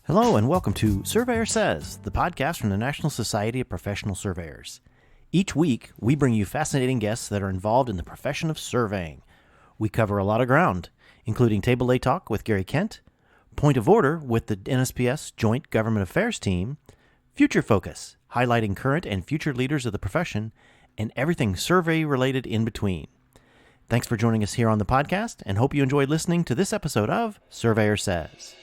Hello and welcome to Surveyor Says, the podcast from the National Society of Professional Surveyors. Each week, we bring you fascinating guests that are involved in the profession of surveying. We cover a lot of ground, including Table A Talk with Gary Kent, Point of Order with the NSPS Joint Government Affairs Team, Future Focus, highlighting current and future leaders of the profession, and everything survey-related in between. Thanks for joining us here on the podcast, and hope you enjoyed listening to this episode of Surveyor Says.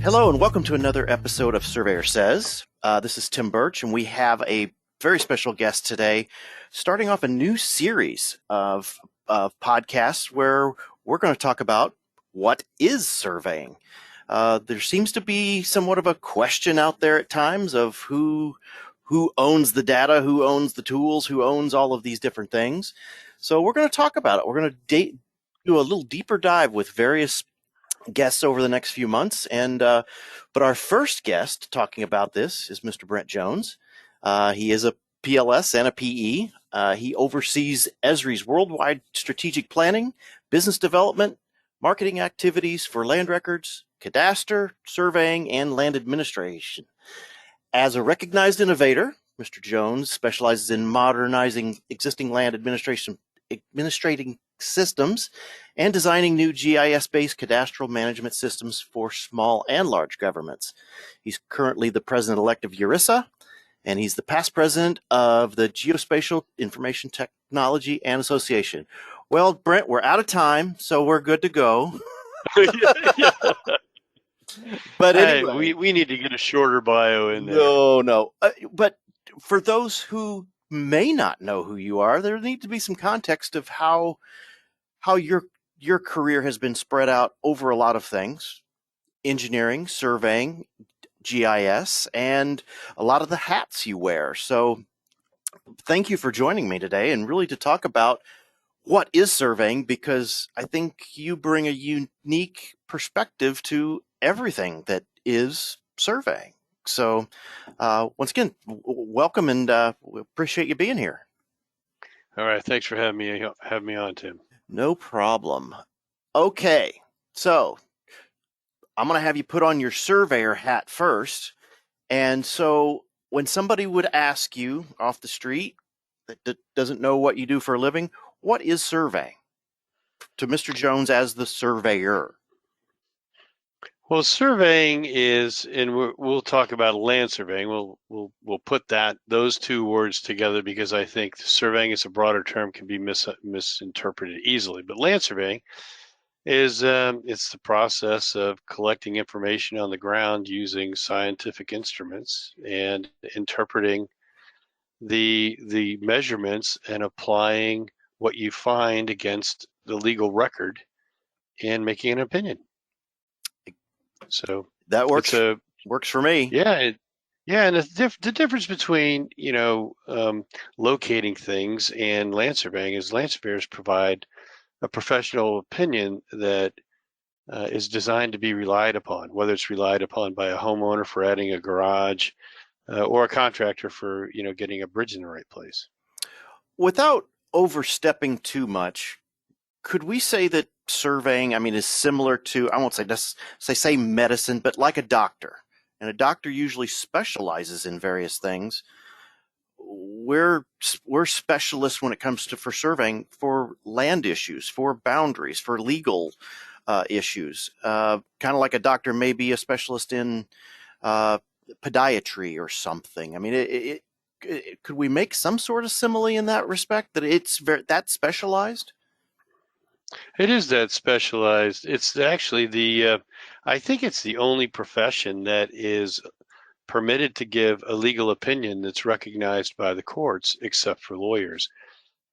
Hello and welcome to another episode of Surveyor Says. This is Tim Birch, and we have a very special guest today, starting off a new series of podcasts where we're going to talk about what is surveying. There seems to be somewhat of a question out there at times of who owns the data, who owns the tools, who owns all of these different things. So we're going to talk about it. We're going to do a little deeper dive with various guests over the next few months, and but our first guest talking about this is Mr. Brent Jones. He is a PLS and a PE. He oversees Esri's worldwide strategic planning, business development, marketing activities for land records, cadastre, surveying, and land administration. As a recognized innovator, Mr. Jones specializes in modernizing existing land administrating systems and designing new GIS-based cadastral management systems for small and large governments. He's currently the president-elect of ERISA, and he's the past president of the Geospatial Information Technology and Association. Well, Brent, we're out of time, so we're good to go. But anyway, we need to get a shorter bio in there. No. But for those who may not know who you are, there needs to be some context of how your career has been spread out over a lot of things: engineering, surveying, GIS, and a lot of the hats you wear. So thank you for joining me today, and really to talk about what is surveying, because I think you bring a unique perspective to everything that is surveying. So once again, welcome, and we appreciate you being here. All right, thanks for having me on, Tim. No problem. Okay, so I'm going to have you put on your surveyor hat first. And so when somebody would ask you off the street that doesn't know what you do for a living, what is surveying to Mr. Jones as the surveyor? Well, surveying is, and we'll talk about land surveying. We'll put those two words together because I think surveying as a broader term can be misinterpreted easily. But land surveying is it's the process of collecting information on the ground using scientific instruments and interpreting the measurements and applying what you find against the legal record and making an opinion. So that works for me. Yeah, and the difference between locating things and land surveying is land surveyors provide a professional opinion that is designed to be relied upon, whether it's relied upon by a homeowner for adding a garage or a contractor for getting a bridge in the right place. Without overstepping too much, could we say that surveying, is similar to, I won't say medicine, but like a doctor? And a doctor usually specializes in various things. We're specialists when it comes to for surveying for land issues, for boundaries, for legal issues. Kind of like a doctor may be a specialist in podiatry or something. Could we make some sort of simile in that respect, that it's that specialized? It is that specialized. It's actually I think it's the only profession that is permitted to give a legal opinion that's recognized by the courts, except for lawyers.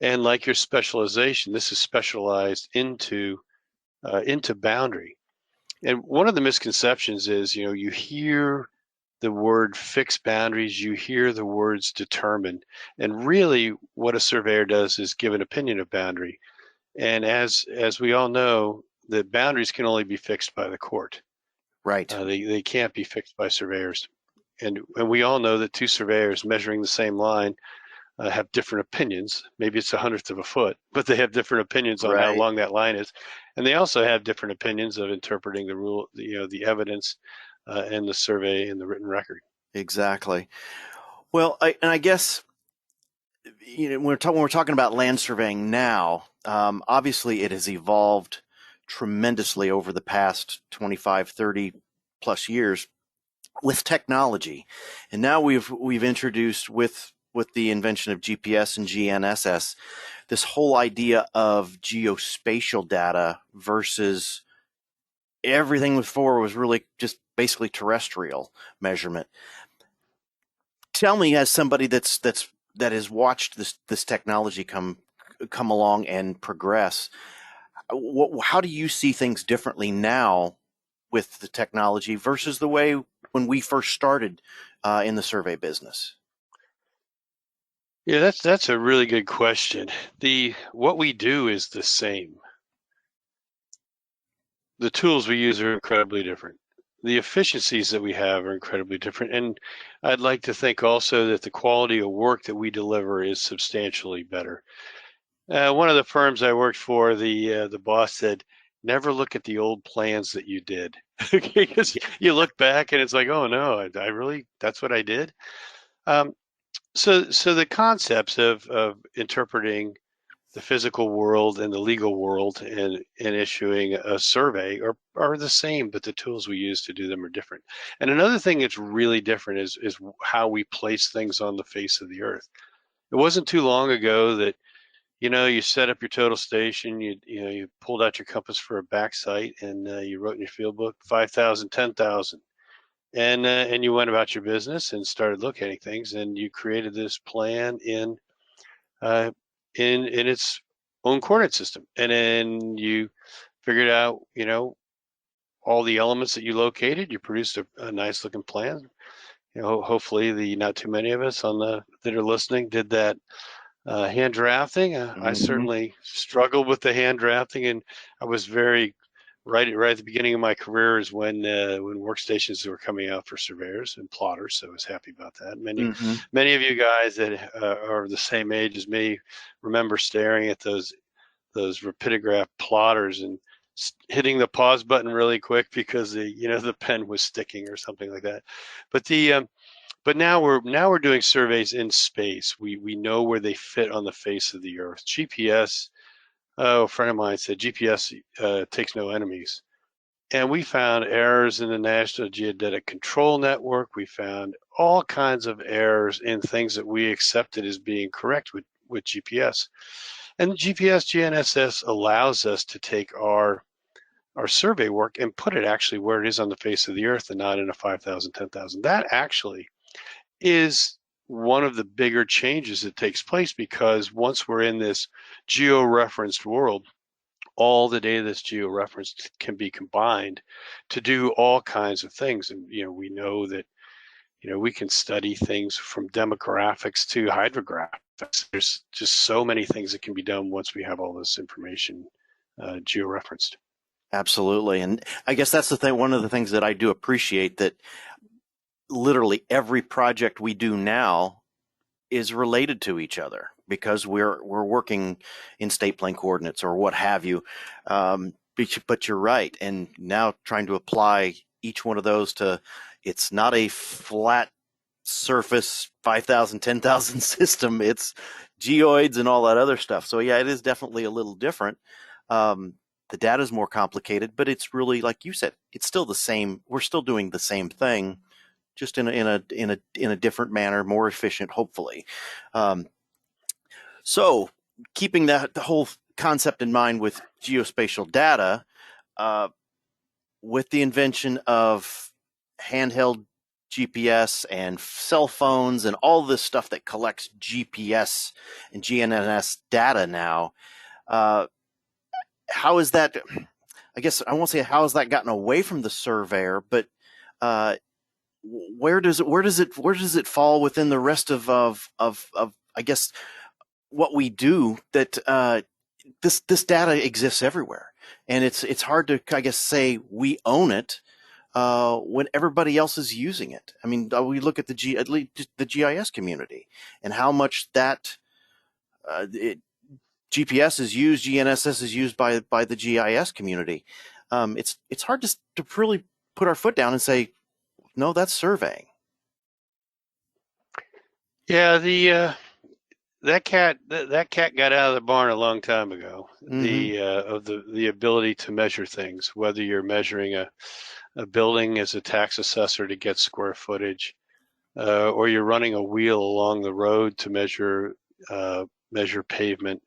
And like your specialization, this is specialized into boundary. And one of the misconceptions is, you hear the word fixed boundaries, you hear the words determined, and really what a surveyor does is give an opinion of boundary. And as we all know, the boundaries can only be fixed by the court. Right. They can't be fixed by surveyors. And we all know that two surveyors measuring the same line have different opinions. Maybe it's 100th of a foot, but they have different opinions on how Right. long that line is, and they also have different opinions of interpreting the rule, the evidence, and the survey and the written record. Exactly. Well, I guess when we're talking about land surveying now, obviously it has evolved tremendously over the past 25, 30 plus years with technology, and now we've introduced with the invention of GPS and GNSS this whole idea of geospatial data versus everything before was really just basically terrestrial measurement. Tell me, as somebody that has watched this technology come along and progress, how do you see things differently now with the technology versus the way when we first started in the survey business? Yeah, that's a really good question. What we do is the same. The tools we use are incredibly different. The efficiencies that we have are incredibly different. And I'd like to think also that the quality of work that we deliver is substantially better. One of the firms I worked for, the boss said, never look at the old plans that you did. Because you look back and it's like, oh no, I really, that's what I did. Um, so the concepts of interpreting the physical world and the legal world and issuing a survey are the same, but the tools we use to do them are different. And another thing that's really different is how we place things on the face of the earth. It wasn't too long ago that you set up your total station, you pulled out your compass for a back site, and you wrote in your field book 5,000, 10,000, and you went about your business and started locating things, and you created this plan uh, in its own coordinate system, and then you figured out all the elements that you located. You produced a nice looking plan. Hopefully the not too many of us on the that are listening did that hand drafting. I Mm-hmm. certainly struggled with the hand drafting, and I was very right at the beginning of my career is when workstations were coming out for surveyors and plotters. So I was happy about that. Mm-hmm. Many of you guys that are the same age as me remember staring at those rapidograph plotters and hitting the pause button really quick because the pen was sticking or something like that. But but now we're doing surveys in space. We know where they fit on the face of the earth. GPS, a friend of mine said GPS takes no enemies. And we found errors in the National Geodetic Control Network. We found all kinds of errors in things that we accepted as being correct with GPS. And GPS GNSS allows us to take our survey work and put it actually where it is on the face of the earth and not in a 5,000, 10,000. That actually is one of the bigger changes that takes place, because once we're in this geo-referenced world, all the data that's geo-referenced can be combined to do all kinds of things. And we know that we can study things from demographics to hydrographics. There's just so many things that can be done once we have all this information geo-referenced. Absolutely. And I guess that's the thing. One of the things that I do appreciate, that literally every project we do now is related to each other because we're working in state plane coordinates or what have you. But you're right. And now trying to apply each one of those to, it's not a flat surface 5,000, 10,000 system. It's geoids and all that other stuff. So yeah, it is definitely a little different. The data is more complicated, but it's really, like you said, it's still the same. We're still doing the same thing, just in a different manner, more efficient, hopefully. Um, so, keeping the whole concept in mind with geospatial data, uh, with the invention of handheld GPS and cell phones and all this stuff that collects GPS and GNSS data now, uh, how is that? I guess I won't say how has that gotten away from the surveyor, but uh, where does it fall within the rest of I guess what we do, that this data exists everywhere, and it's hard to, I guess, say we own it, when everybody else is using it. I mean, we look at at least the GIS community and how much that GPS is used, GNSS is used by the GIS community. It's hard to really put our foot down and say, no, that's surveying. Yeah, that cat got out of the barn a long time ago. The ability to measure things, whether you're measuring a building as a tax assessor to get square footage, or you're running a wheel along the road to measure pavement.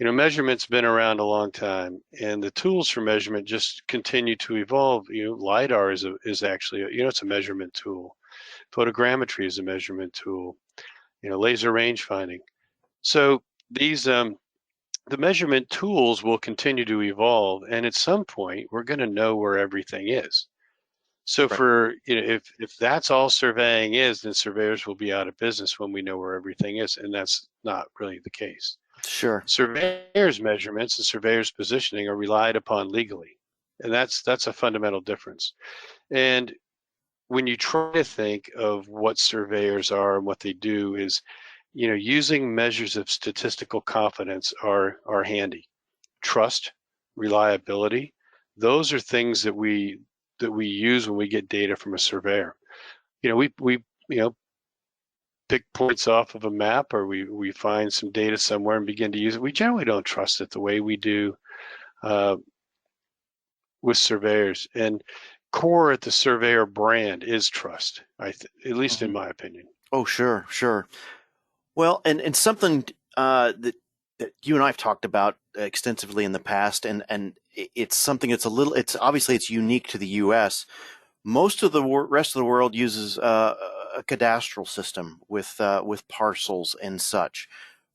Measurement's been around a long time, and the tools for measurement just continue to evolve. LiDAR is actually it's a measurement tool. Photogrammetry is a measurement tool. Laser range finding. So these the measurement tools will continue to evolve, and at some point we're going to know where everything is. So Right. if that's all surveying is, then surveyors will be out of business when we know where everything is, and that's not really the case. Sure. Surveyors' measurements and surveyors' positioning are relied upon legally, and that's a fundamental difference. And when you try to think of what surveyors are and what they do is, using measures of statistical confidence are handy. Trust, reliability, those are things that we use when we get data from a surveyor. We pick points off of a map, or we find some data somewhere and begin to use it. We generally don't trust it the way we do with surveyors. And core at the surveyor brand is trust, at least in my opinion. Oh, sure, sure. Well, and something that you and I have talked about extensively in the past, and it's something that's it's obviously it's unique to the U.S. Most of the rest of the world uses a cadastral system with parcels and such,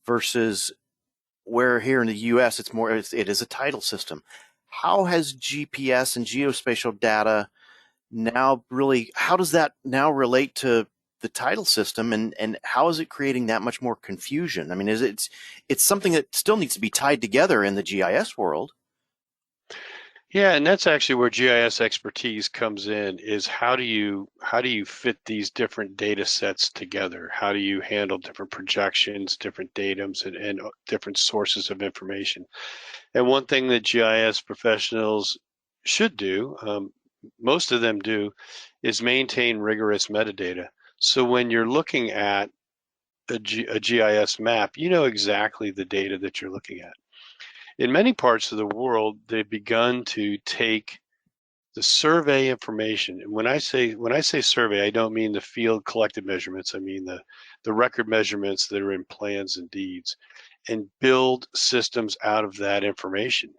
versus where here in the U.S. it is a title system. How has GPS and geospatial data how does that now relate to the title system, and how is it creating that much more confusion? I mean, it's something that still needs to be tied together in the GIS world. Yeah, and that's actually where GIS expertise comes in, is how do you fit these different data sets together? How do you handle different projections, different datums, and different sources of information? And one thing that GIS professionals should do, most of them do, is maintain rigorous metadata. So when you're looking at a GIS map, you know exactly the data that you're looking at. In many parts of the world, they've begun to take the survey information. And when I say survey, I don't mean the field collected measurements. I mean the record measurements that are in plans and deeds, and build systems out of that information.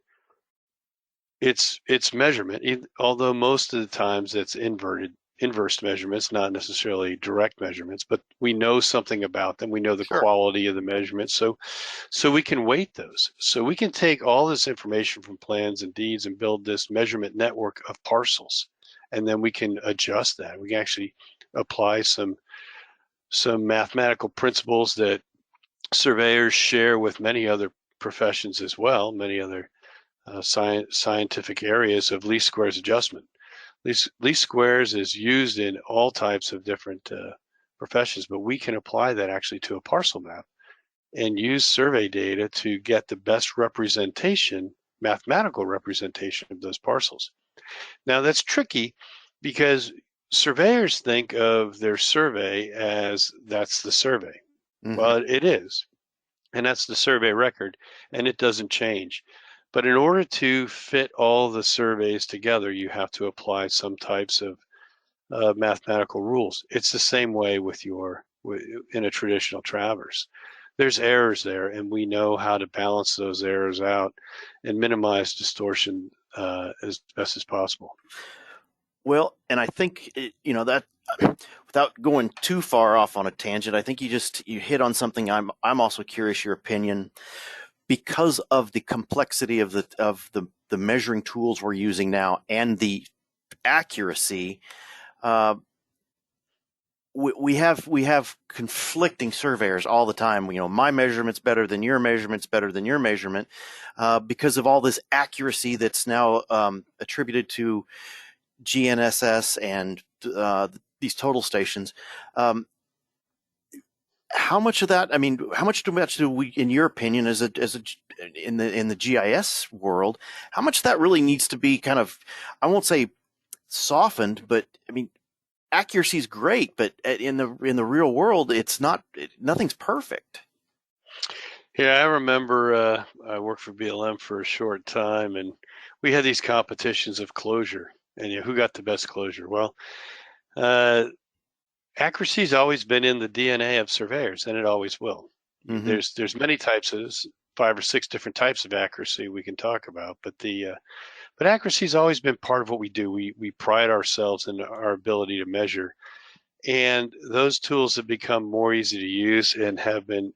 It's measurement, although most of the times it's inverse measurements, not necessarily direct measurements, but we know something about them. We know the Sure. quality of the measurements. So we can weight those. So we can take all this information from plans and deeds and build this measurement network of parcels. And then we can adjust that. We can actually apply some mathematical principles that surveyors share with many other professions as well, many other scientific areas of least squares adjustment. Least squares is used in all types of different professions, but we can apply that actually to a parcel map and use survey data to get the best representation, mathematical representation of those parcels. Now that's tricky because surveyors think of their survey as that's the survey. Mm-hmm. Well, it is, and that's the survey record, and it doesn't change. But in order to fit all the surveys together, you have to apply some types of mathematical rules. It's the same way in a traditional traverse. There's errors there, and we know how to balance those errors out and minimize distortion as best as possible. Well, and I think that without going too far off on a tangent, I think you hit on something. I'm also curious your opinion, because of the complexity of the measuring tools we're using now and the accuracy. We have conflicting surveyors all the time. My measurement's better than your measurement's better than your measurement, because of all this accuracy that's now attributed to GNSS and these total stations. Um, how much of that? I mean, how much do we, in your opinion, in the GIS world, how much that really needs to be kind of, I won't say softened, but I mean, accuracy is great, but in the real world, it's not. Nothing's perfect. Yeah, I remember I worked for BLM for a short time, and we had these competitions of closure, and who got the best closure? Well, uh, accuracy's always been in the DNA of surveyors, and it always will. Mm-hmm. There's many types of 5 or 6 different types of accuracy we can talk about, but accuracy's always been part of what we do. We pride ourselves in our ability to measure, and those tools have become more easy to use and have been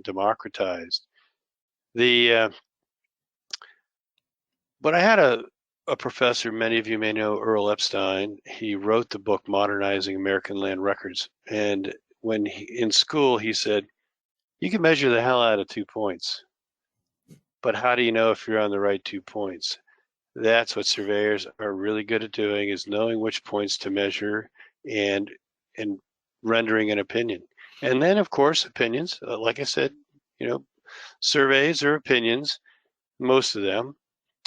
democratized. The But I had a professor, many of you may know Earl Epstein. He wrote the book Modernizing American Land Records. And in school, he said, you can measure the hell out of 2 points, but how do you know if you're on the right 2 points? That's what surveyors are really good at doing, is knowing which points to measure and and rendering an opinion. And then, of course, opinions, like I said, you know, surveys are opinions, most of them.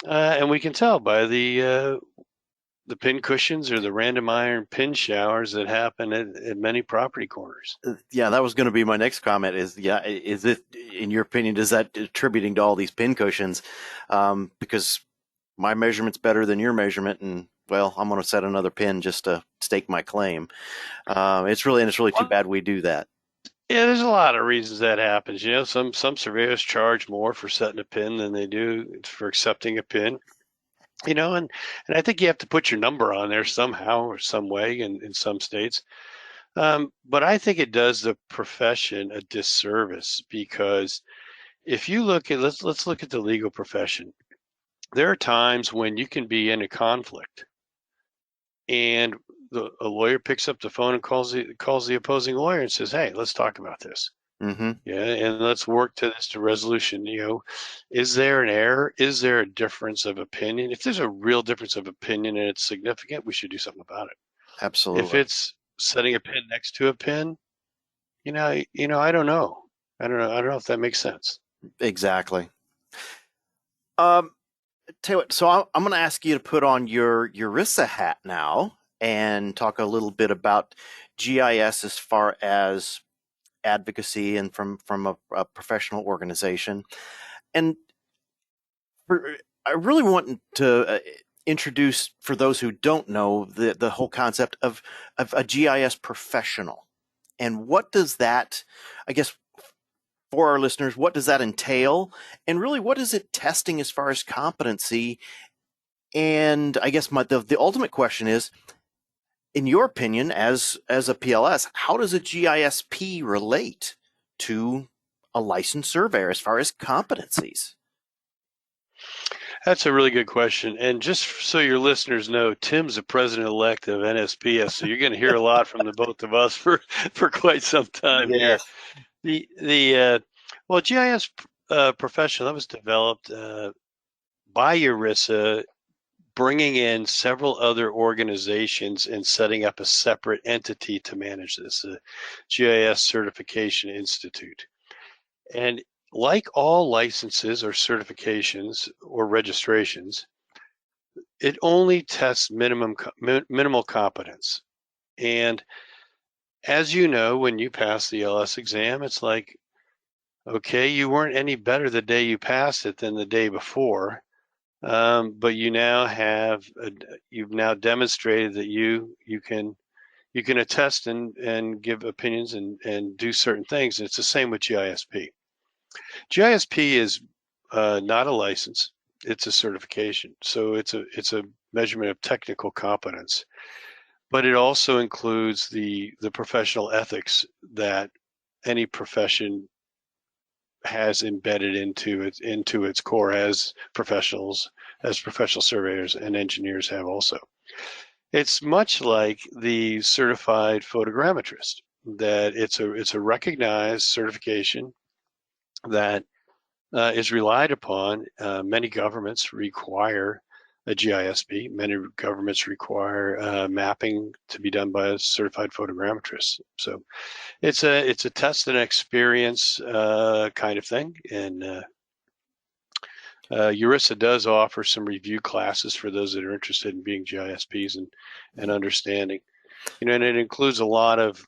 And we can tell by the pin cushions or the random iron pin showers that happen at many property corners. Yeah, that was going to be my next comment. Is it, in your opinion, is that attributing to all these pin cushions? Because my measurement's better than your measurement, and well, I'm going to set another pin just to stake my claim. It's really too Well, bad we do that. yeah, there's a lot of reasons that happens. Some surveyors charge more for setting a pin than they do for accepting a pin. And I think you have to put your number on there somehow or some way in some states. But I think it does the profession a disservice, because if you look at let's look at the legal profession. There are times when you can be in a conflict, and a lawyer picks up the phone and calls the opposing lawyer and says, "Hey, let's talk about this. Mm-hmm. Yeah, and let's work to this to resolution. Is there an error? Is there a difference of opinion? If there's a real difference of opinion and it's significant, we should do something about it. If Absolutely. it's setting a pin next to a pin, I don't know. I don't know if that makes sense." Exactly. Um, Tell you what, so I'm going to ask you to put on your ERISA hat now and talk a little bit about GIS as far as advocacy and from a professional organization. And I really want to introduce, for those who don't know, the whole concept of a GIS professional. And what does that, I guess, for our listeners, what does that entail? And really, what is it testing as far as competency? And I guess the ultimate question is, in your opinion, as a PLS, how does a GISP relate to a licensed surveyor as far as competencies? That's a really good question. And just so your listeners know, Tim's the president-elect of NSPS, so you're going to hear a lot from the both of us for quite some time here. Yes. Well, GIS professional, that was developed by ERISA, bringing in several other organizations and setting up a separate entity to manage this, the GIS Certification Institute. And like all licenses or certifications or registrations, it only tests minimal competence. And as you know, when you pass the LS exam, it's like, okay, you weren't any better the day you passed it than the day before, but you've now demonstrated that you can attest and give opinions and do certain things. It's the same with GISP. GISP is not a license; it's a certification. So it's a measurement of technical competence, but it also includes the professional ethics that any profession has embedded into its core, as professional surveyors and engineers have also. It's much like the certified photogrammetrist, that it's a recognized certification that is relied upon. Many governments require a GIS be. Many governments require mapping to be done by a certified photogrammetrist. So it's a test and experience kind of thing, and ERISA does offer some review classes for those that are interested in being GISPs and understanding. And it includes a lot of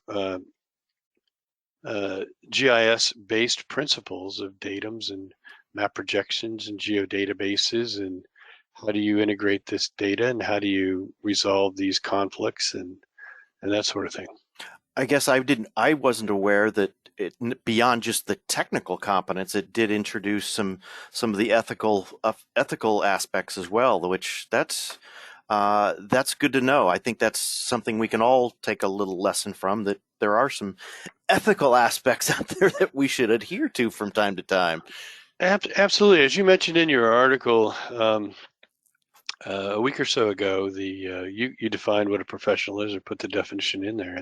GIS-based principles of datums and map projections and geodatabases, and how do you integrate this data, and how do you resolve these conflicts, and that sort of thing. I guess I wasn't aware that beyond just the technical competence, it did introduce some of the ethical aspects as well, which that's good to know. I think that's something we can all take a little lesson from, that there are some ethical aspects out there that we should adhere to from time to time. Absolutely. As you mentioned in your article a week or so ago, you defined what a professional is, or put the definition in there,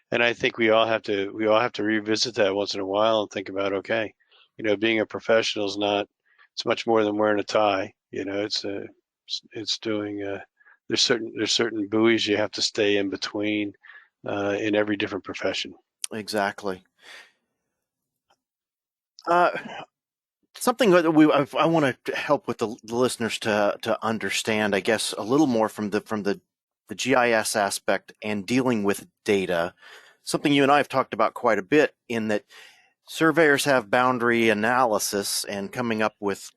and I think we all have to revisit that once in a while and think about, okay, being a professional is not, it's much more than wearing a tie. It's doing there's certain buoys you have to stay in between in every different profession. Exactly. Something that I want to help with the listeners to understand, I guess, a little more from the GIS aspect and dealing with data. Something you and I have talked about quite a bit, in that surveyors have boundary analysis and coming up with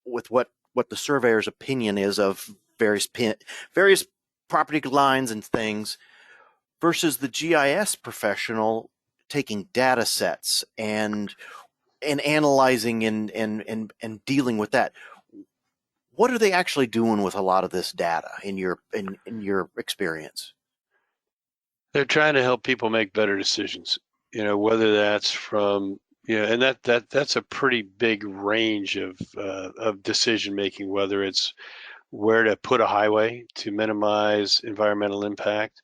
what the surveyor's opinion is of various property lines and things, versus the GIS professional taking data sets and analyzing and dealing with that. What are they actually doing with a lot of this data in your experience? They're trying to help people make better decisions. Whether that's from and that's a pretty big range of decision making. Whether it's where to put a highway to minimize environmental impact,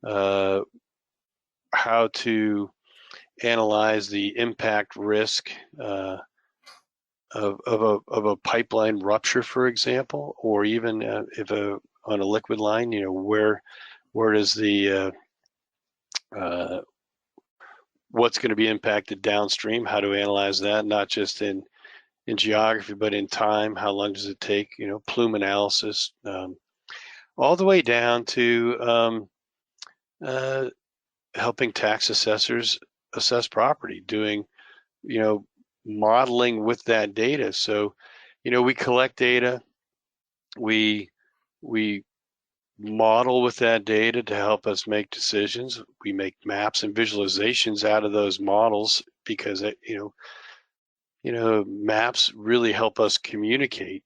how to analyze the impact risk of a pipeline rupture, for example, or even if on a liquid line, where does the what's going to be impacted downstream? How to analyze that, not just in geography, but in time. How long does it take? Plume analysis, all the way down to helping tax assessors assess property, doing modeling with that data. So we collect data, we model with that data to help us make decisions. We make maps and visualizations out of those models, because maps really help us communicate,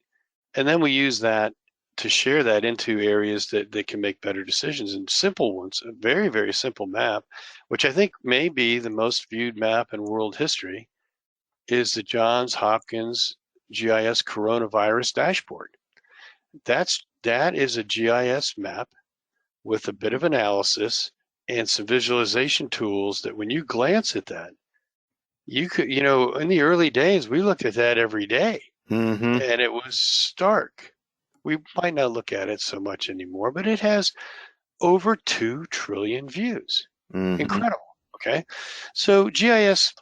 and then we use that to share that into areas that can make better decisions. And simple ones, a very, very simple map, which I think may be the most viewed map in world history, is the Johns Hopkins GIS coronavirus dashboard. That is a GIS map with a bit of analysis and some visualization tools that when you glance at that, you could, in the early days, we looked at that every day, Mm-hmm. and it was stark. We might not look at it so much anymore, but it has over 2 trillion views. Mm-hmm. Incredible. Okay. So GIS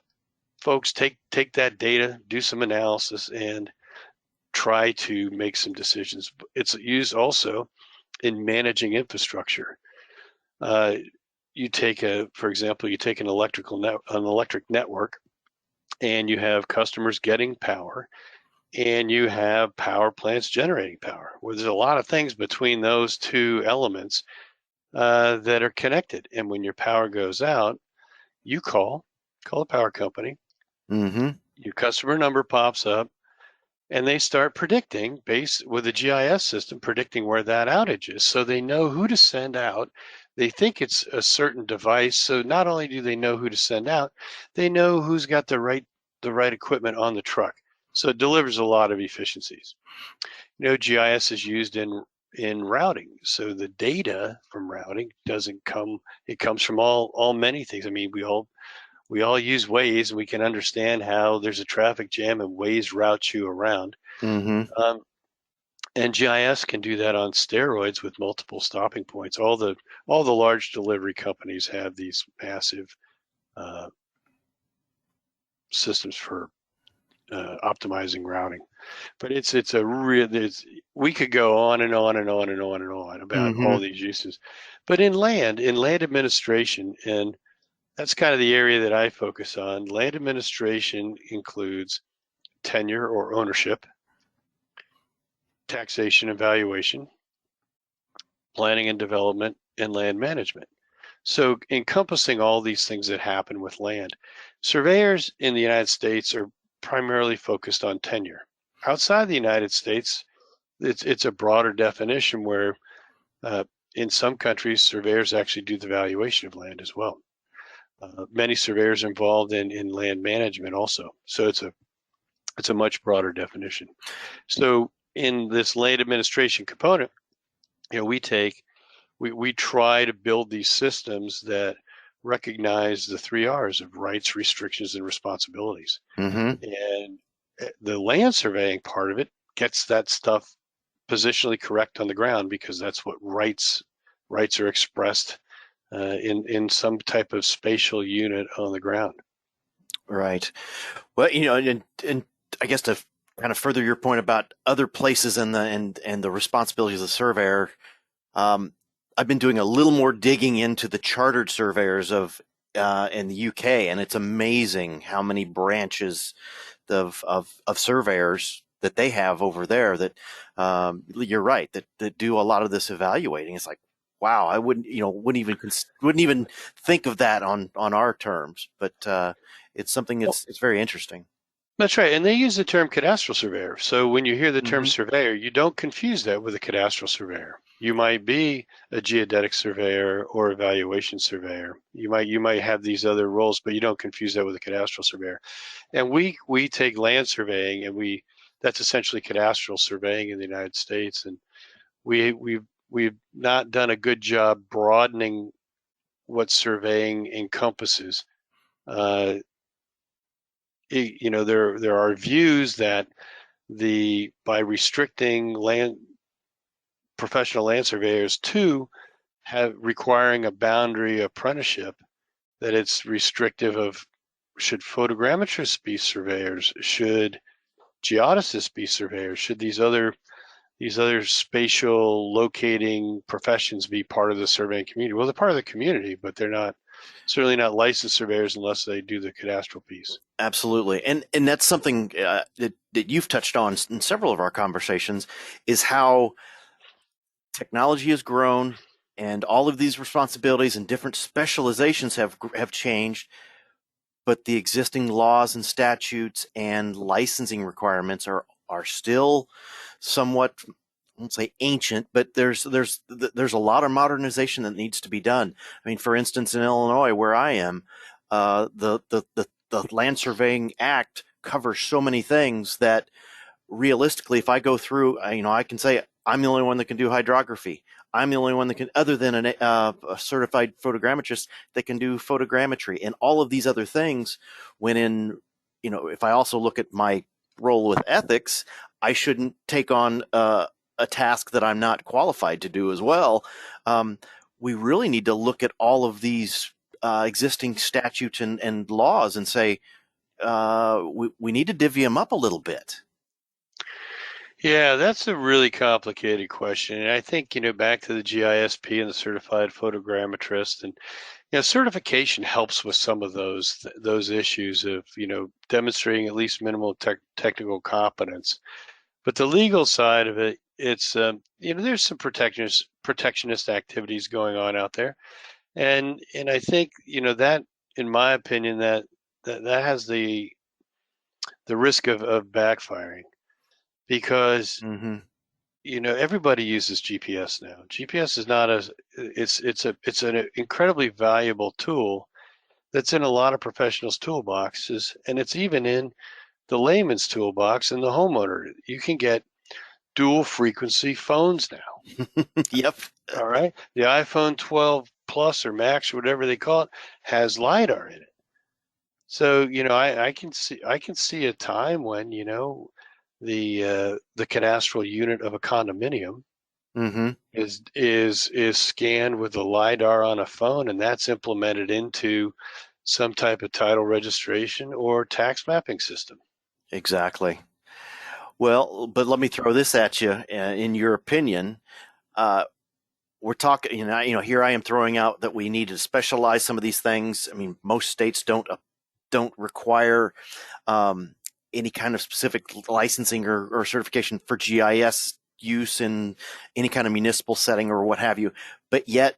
folks take that data, do some analysis, and try to make some decisions. It's used also in managing infrastructure. For example, you take an electric network, and you have customers getting power, and you have power plants generating power. Well, there's a lot of things between those two elements that are connected. And when your power goes out, you call a power company. Mm-hmm. Your customer number pops up, and they start predicting, based with a GIS system, predicting where that outage is. So they know who to send out. They think it's a certain device. So not only do they know who to send out, they know who's got the right equipment on the truck. So it delivers a lot of efficiencies. GIS is used in routing. So the data from routing it comes from all many things. I mean, we all use Waze, and we can understand how there's a traffic jam and Waze routes you around. Mm-hmm. And GIS can do that on steroids with multiple stopping points. All the large delivery companies have these massive systems for optimizing routing. But we could go on and on and on and on and on about all these uses. But in land administration, and that's kind of the area that I focus on, land administration includes tenure or ownership, taxation and valuation, planning and development, and land management. So encompassing all these things that happen with land, surveyors in the United States are primarily focused on tenure. Outside the United States, it's a broader definition where in some countries, surveyors actually do the valuation of land as well. Many surveyors are involved in land management also. So it's a much broader definition. So in this land administration component, we try to build these systems that recognize the 3 R's of rights, restrictions, and responsibilities. And the land surveying part of it gets that stuff positionally correct on the ground, because that's what rights are expressed in some type of spatial unit on the ground. Right. Well, and I guess to kind of further your point about other places and the responsibilities of the surveyor, I've been doing a little more digging into the chartered surveyors of in the UK, and it's amazing how many branches of surveyors that they have over there that you're right that do a lot of this evaluating. It's like, wow, I wouldn't even think of that on our terms, but it's something it's very interesting. That's right. And they use the term cadastral surveyor. So when you hear the term surveyor, you don't confuse that with a cadastral surveyor. You might be a geodetic surveyor or evaluation surveyor. You might have these other roles, but you don't confuse that with a cadastral surveyor. And we take land surveying, and that's essentially cadastral surveying in the United States. And we've not done a good job broadening what surveying encompasses. There are views that by restricting professional land surveyors to requiring a boundary apprenticeship, that it's restrictive of, should photogrammetrists be surveyors, should geodesists be surveyors, should these other spatial locating professions be part of the surveying community? Well, they're part of the community, but they're certainly not licensed surveyors unless they do the cadastral piece. Absolutely. And that's something that you've touched on in several of our conversations, is how technology has grown and all of these responsibilities and different specializations have changed, but the existing laws and statutes and licensing requirements are still somewhat, I won't say ancient, but there's a lot of modernization that needs to be done. I mean, for instance, in Illinois, where I am, the Land Surveying Act covers so many things that realistically, if I go through, I can say I'm the only one that can do hydrography. I'm the only one that can, other than a certified photogrammetrist, that can do photogrammetry and all of these other things. If I also look at my role with ethics, I shouldn't take on a task that I'm not qualified to do as well. We really need to look at all of these existing statutes and laws and say, we need to divvy them up a little bit. Yeah, that's a really complicated question. And I think, back to the GISP and the certified photogrammetrist, and certification helps with some of those issues of, demonstrating at least minimal technical competence. But the legal side of it, it's there's some protectionist activities going on out there. And I think, that, in my opinion, that has the risk of backfiring, because everybody uses GPS now. GPS is not it's an incredibly valuable tool that's in a lot of professionals' toolboxes, and it's even in the layman's toolbox and the homeowner. You can get dual frequency phones now. Yep. All right. The iPhone 12 Plus or Max or whatever they call it has LiDAR in it. So, I can see a time when, the cadastral unit of a condominium Mm-hmm. is scanned with a LiDAR on a phone, and that's implemented into some type of title registration or tax mapping system. Exactly. Well, but let me throw this at you. In your opinion, uh, we're talking. Here I am throwing out that we need to specialize some of these things. I mean, most states don't require um, any kind of specific licensing or certification for GIS use in any kind of municipal setting or what have you. But yet,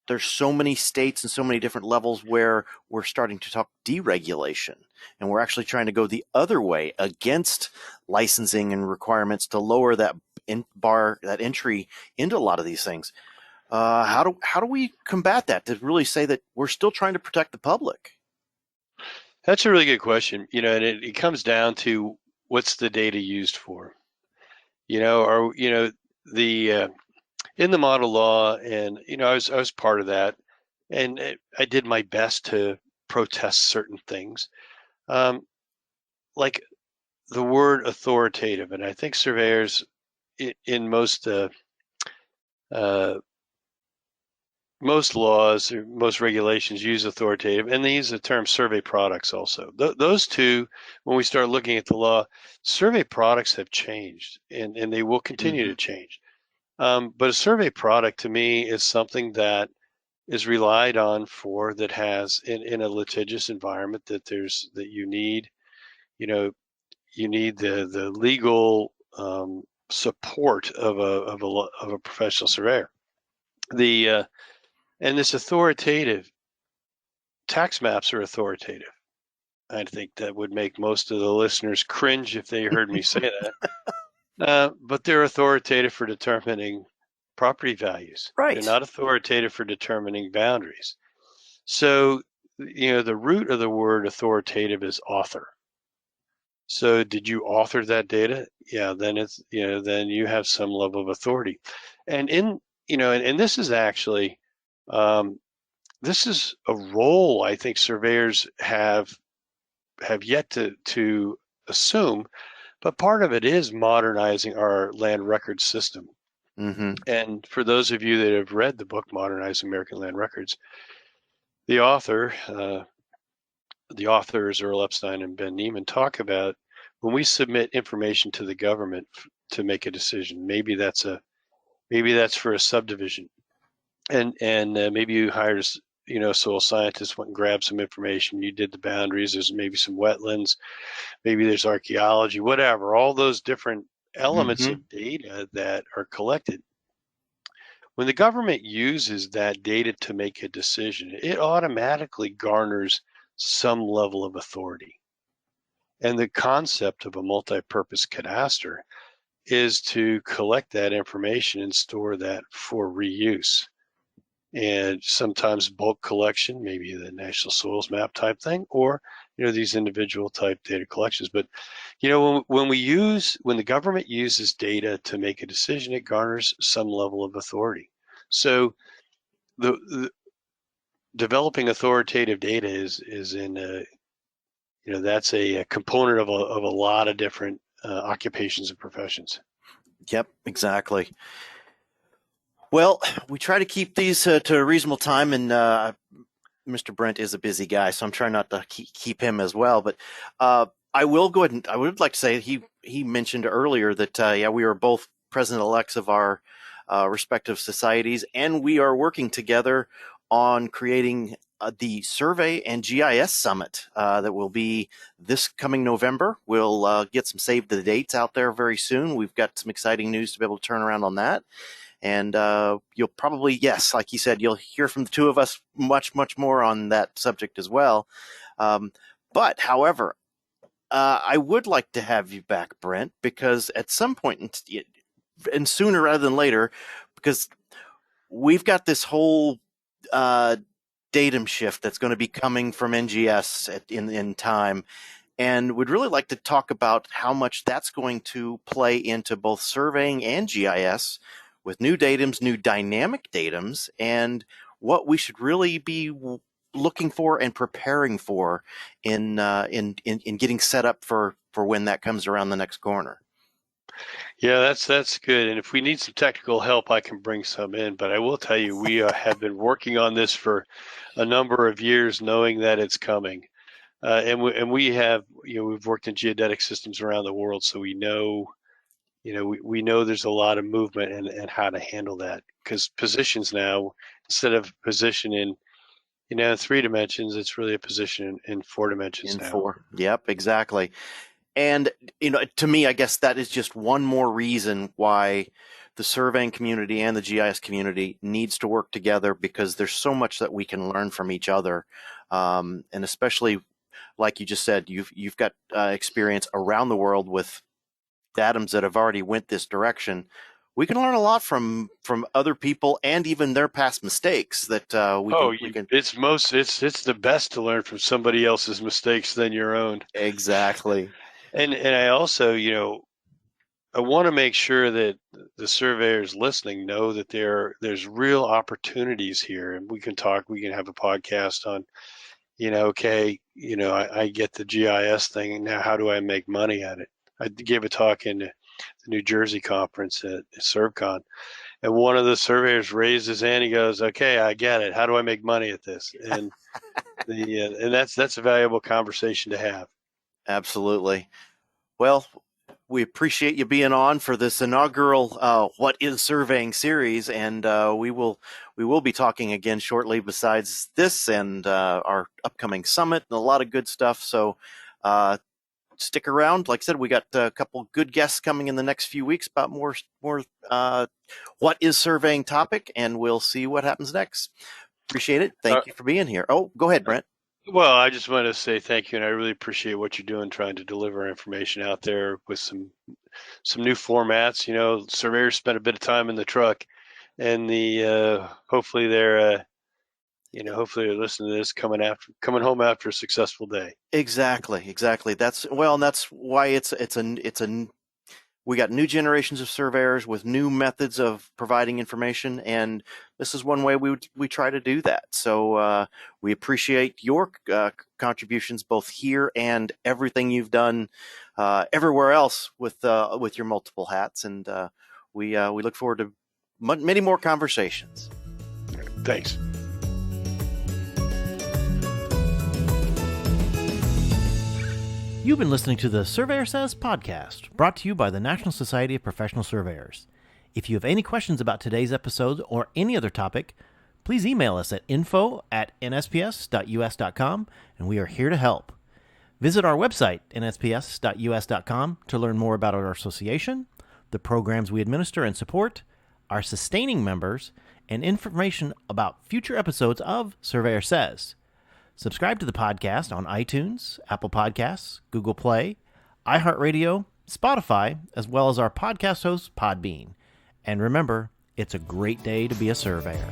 there's so many states and so many different levels where we're starting to talk deregulation, and we're actually trying to go the other way against licensing and requirements to lower that that entry into a lot of these things. How do we combat that to really say that we're still trying to protect the public? That's a really good question. And it comes down to what's the data used for. The in the model law, and I was part of that, and I did my best to protest certain things, like the word authoritative, and I think surveyors in uh, most laws or most regulations use authoritative, and they use the term survey products also. Those two, when we start looking at the law, survey products have changed, and they will continue Mm-hmm. to change. But a survey product to me is something that is relied on that has in a litigious environment that you know, you need the legal support of a professional surveyor. The And this authoritative tax maps are authoritative. I think that would make most of the listeners cringe if they heard me say that. But they're authoritative for determining property values. They're Right. not authoritative for determining boundaries. So, the root of the word authoritative is author. So, did you author that data? Yeah, then you have some level of authority. And and this is actually, um, this is a role I think surveyors have yet to assume, but part of it is modernizing our land record system. Mm-hmm. And for those of you that have read the book Modernizing American Land Records, the author, the authors Earl Epstein and Ben Neiman talk about when we submit information to the government to make a decision. Maybe that's for a subdivision, and maybe you hired a soil scientist, went and grabbed some information. You did the boundaries. There's maybe some wetlands. Maybe there's archaeology. Whatever. All those different elements Mm-hmm. of data that are collected. When the government uses that data to make a decision, it automatically garners some level of authority. And the concept of a multi-purpose cadaster is to collect that information and store that for reuse. And sometimes bulk collection, maybe the National Soils Map type thing, or these individual type data collections. But when the government uses data to make a decision, it garners some level of authority. So the developing authoritative data is in that's a component of a lot of different occupations and professions. Yep. Exactly. Well, we try to keep these to a reasonable time, and Mr. Brent is a busy guy, so I'm trying not to keep him as well. But I will go ahead and I would like to say he mentioned earlier that yeah, we are both president-elects of our respective societies, and we are working together on creating the Survey and GIS Summit that will be this coming November. We'll get some save the dates out there very soon. We've got some exciting news to be able to turn around on that. And you'll probably, yes, like you said, you'll hear from the two of us much, much more on that subject as well. Um, but, however, I would like to have you back, Brent, because at some point, and sooner rather than later, because we've got this whole uh, datum shift that's going to be coming from NGS in time. And would really like to talk about how much that's going to play into both surveying and GIS with new datums, new dynamic datums, and what we should really be looking for and preparing for in getting set up for when that comes around the next corner. Yeah, that's good. And if we need some technical help, I can bring some in. But I will tell you, we have been working on this for a number of years, knowing that it's coming. And we have, we've worked in geodetic systems around the world, so we know, we know there's a lot of movement and how to handle that. Because positions now, instead of position in, 3 dimensions, it's really a position in 4 dimensions In now. 4. Yep, exactly. And, to me, I guess that is just one more reason why the surveying community and the GIS community needs to work together, because there's so much that we can learn from each other. And especially, like you just said, you've got experience around the world with datums that have already went this direction. We can learn a lot from other people and even their past mistakes that we can. It's the best to learn from somebody else's mistakes than your own. Exactly. And I also, I want to make sure that the surveyors listening know that there's real opportunities here, and we can have a podcast on, okay, I get the GIS thing, and now how do I make money at it? I gave a talk in the New Jersey conference at ServCon, and one of the surveyors raised his hand. He goes, "Okay, I get it. How do I make money at this?" And and that's a valuable conversation to have. Absolutely. Well, we appreciate you being on for this inaugural "What is Surveying" series, and we will be talking again shortly. Besides this and our upcoming summit and a lot of good stuff. So stick around. Like I said, we got a couple good guests coming in the next few weeks about more "What is Surveying" topic, and we'll see what happens next. Appreciate it. Thank you for being here. Oh, go ahead, Brent. Well, I just want to say thank you, and I really appreciate what you're doing, trying to deliver information out there with some new formats. Surveyors spend a bit of time in the truck, and hopefully they're listening to this coming home after a successful day. Exactly. That's why it's we got new generations of surveyors with new methods of providing information, and this is one way we try to do that. So we appreciate your contributions both here and everything you've done everywhere else with your multiple hats, and we look forward to many more conversations. Thanks. You've been listening to the Surveyor Says podcast, brought to you by the National Society of Professional Surveyors. If you have any questions about today's episode or any other topic, please email us at info@nsps.us.com, and we are here to help. Visit our website, nsps.us.com, to learn more about our association, the programs we administer and support, our sustaining members, and information about future episodes of Surveyor Says. Subscribe to the podcast on iTunes, Apple Podcasts, Google Play, iHeartRadio, Spotify, as well as our podcast host, Podbean. And remember, it's a great day to be a surveyor.